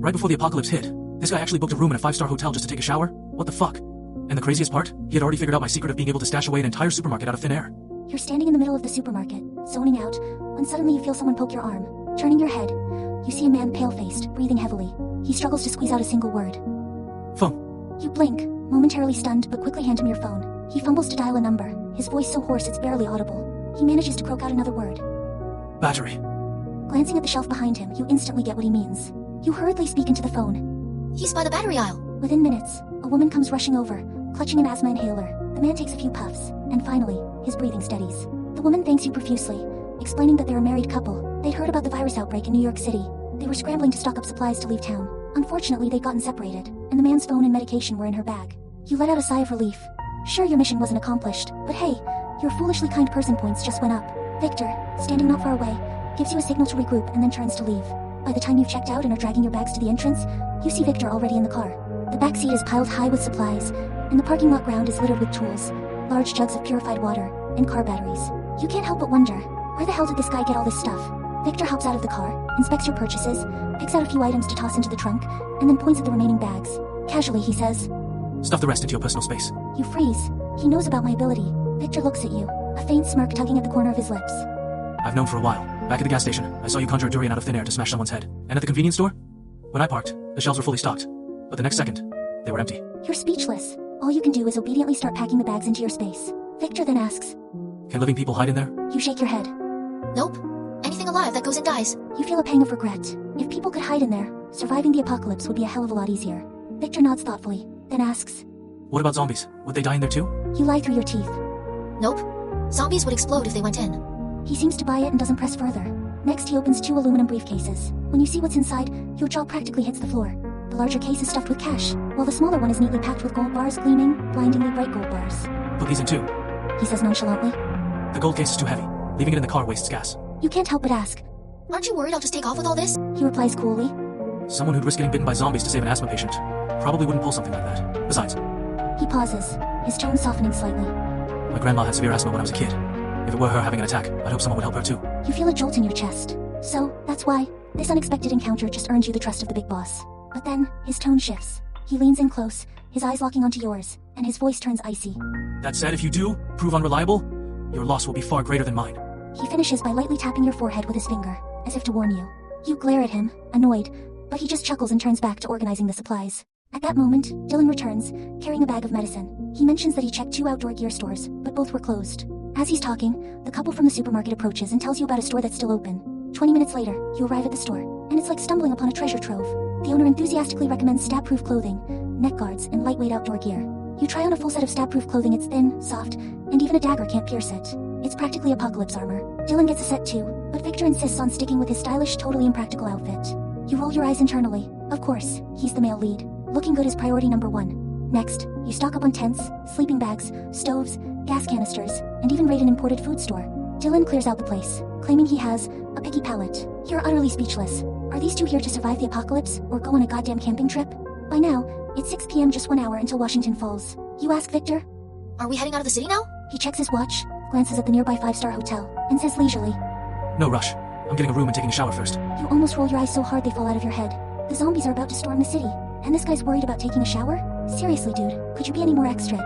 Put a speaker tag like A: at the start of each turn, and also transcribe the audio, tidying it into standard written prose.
A: Right before the apocalypse hit, this guy actually booked a room in a 5-star hotel just to take a shower? What the fuck? And the craziest part? He had already figured out my secret of being able to stash away an entire supermarket out of thin air.
B: You're standing in the middle of the supermarket, zoning out, when suddenly you feel someone poke your arm. Turning your head, you see a man pale-faced, breathing heavily. He struggles to squeeze out a single word.
A: Phone.
B: You blink, momentarily stunned, but quickly hand him your phone. He fumbles to dial a number, his voice so hoarse it's barely audible. He manages to croak out another word.
A: Battery.
B: Glancing at the shelf behind him, you instantly get what he means. You hurriedly speak into the phone.
C: He's by the battery aisle.
B: Within minutes, a woman comes rushing over, clutching an asthma inhaler. The man takes a few puffs, and finally, his breathing steadies. The woman thanks you profusely, explaining that they're a married couple. They'd heard about the virus outbreak in New York City. They were scrambling to stock up supplies to leave town. Unfortunately, they'd gotten separated, and the man's phone and medication were in her bag. You let out a sigh of relief. Sure, your mission wasn't accomplished, but hey, your foolishly kind person points just went up. Victor, standing not far away, gives you a signal to regroup and then turns to leave. By the time you've checked out and are dragging your bags to the entrance, you see Victor already in the car. The back seat is piled high with supplies, and the parking lot ground is littered with tools, large jugs of purified water, and car batteries. You can't help but wonder, where the hell did this guy get all this stuff? Victor hops out of the car, inspects your purchases, picks out a few items to toss into the trunk, and then points at the remaining bags. Casually, he says,
A: Stuff the rest into your personal space.
B: You freeze. He knows about my ability. Victor looks at you, a faint smirk tugging at the corner of his lips.
A: I've known for a while. Back at the gas station, I saw you conjure a durian out of thin air to smash someone's head. And at the convenience store? When I parked, the shelves were fully stocked. But the next second, they were empty.
B: You're speechless. All you can do is obediently start packing the bags into your space. Victor then asks,
A: Can living people hide in there?
B: You shake your head.
C: Nope. Anything alive that goes in dies.
B: You feel a pang of regret. If people could hide in there, surviving the apocalypse would be a hell of a lot easier. Victor nods thoughtfully, then asks,
A: What about zombies? Would they die in there too?
B: You lie through your teeth.
C: Nope. Zombies would explode if they went in.
B: He seems to buy it and doesn't press further. Next, he opens 2 aluminum briefcases. When you see what's inside, your jaw practically hits the floor. The larger case is stuffed with cash, while the smaller one is neatly packed with gold bars gleaming, blindingly bright gold bars.
A: Put these in too.
B: He says nonchalantly.
A: The gold case is too heavy. Leaving it in the car wastes gas.
B: You can't help but ask.
C: Aren't you worried I'll just take off with all this?
B: He replies coolly.
A: Someone who'd risk getting bitten by zombies to save an asthma patient probably wouldn't pull something like that. Besides,
B: He pauses, his tone softening slightly.
A: my grandma had severe asthma when I was a kid. If it were her having an attack, I'd hope someone would help her too.
B: You feel a jolt in your chest. So, that's why, this unexpected encounter just earned you the trust of the big boss. But then, his tone shifts. He leans in close, his eyes locking onto yours, and his voice turns icy.
A: That said, if you do prove unreliable, your loss will be far greater than mine.
B: He finishes by lightly tapping your forehead with his finger, as if to warn you. You glare at him, annoyed, but he just chuckles and turns back to organizing the supplies. At that moment, Dylan returns, carrying a bag of medicine. He mentions that he checked 2 outdoor gear stores, but both were closed. As he's talking, the couple from the supermarket approaches and tells you about a store that's still open. 20 minutes later, you arrive at the store, and it's like stumbling upon a treasure trove. The owner enthusiastically recommends stab-proof clothing, neck guards, and lightweight outdoor gear. You try on a full set of stab-proof clothing. It's thin, soft, and even a dagger can't pierce it. It's practically apocalypse armor. Dylan gets a set too, but Victor insists on sticking with his stylish, totally impractical outfit. You roll your eyes internally. Of course, he's the male lead. Looking good is priority number 1. Next, you stock up on tents, sleeping bags, stoves, gas canisters, and even raid an imported food store. Dylan clears out the place, claiming he has a picky palate. You're utterly speechless. Are these 2 here to survive the apocalypse, or go on a goddamn camping trip? By now, it's 6 p.m. just 1 hour until Washington falls. You ask Victor?
C: Are we heading out of the city now?
B: He checks his watch, glances at the nearby 5-star hotel, and says leisurely,
A: No rush. I'm getting a room and taking a shower first.
B: You almost roll your eyes so hard they fall out of your head. The zombies are about to storm the city, and this guy's worried about taking a shower? Seriously, dude, could you be any more extra?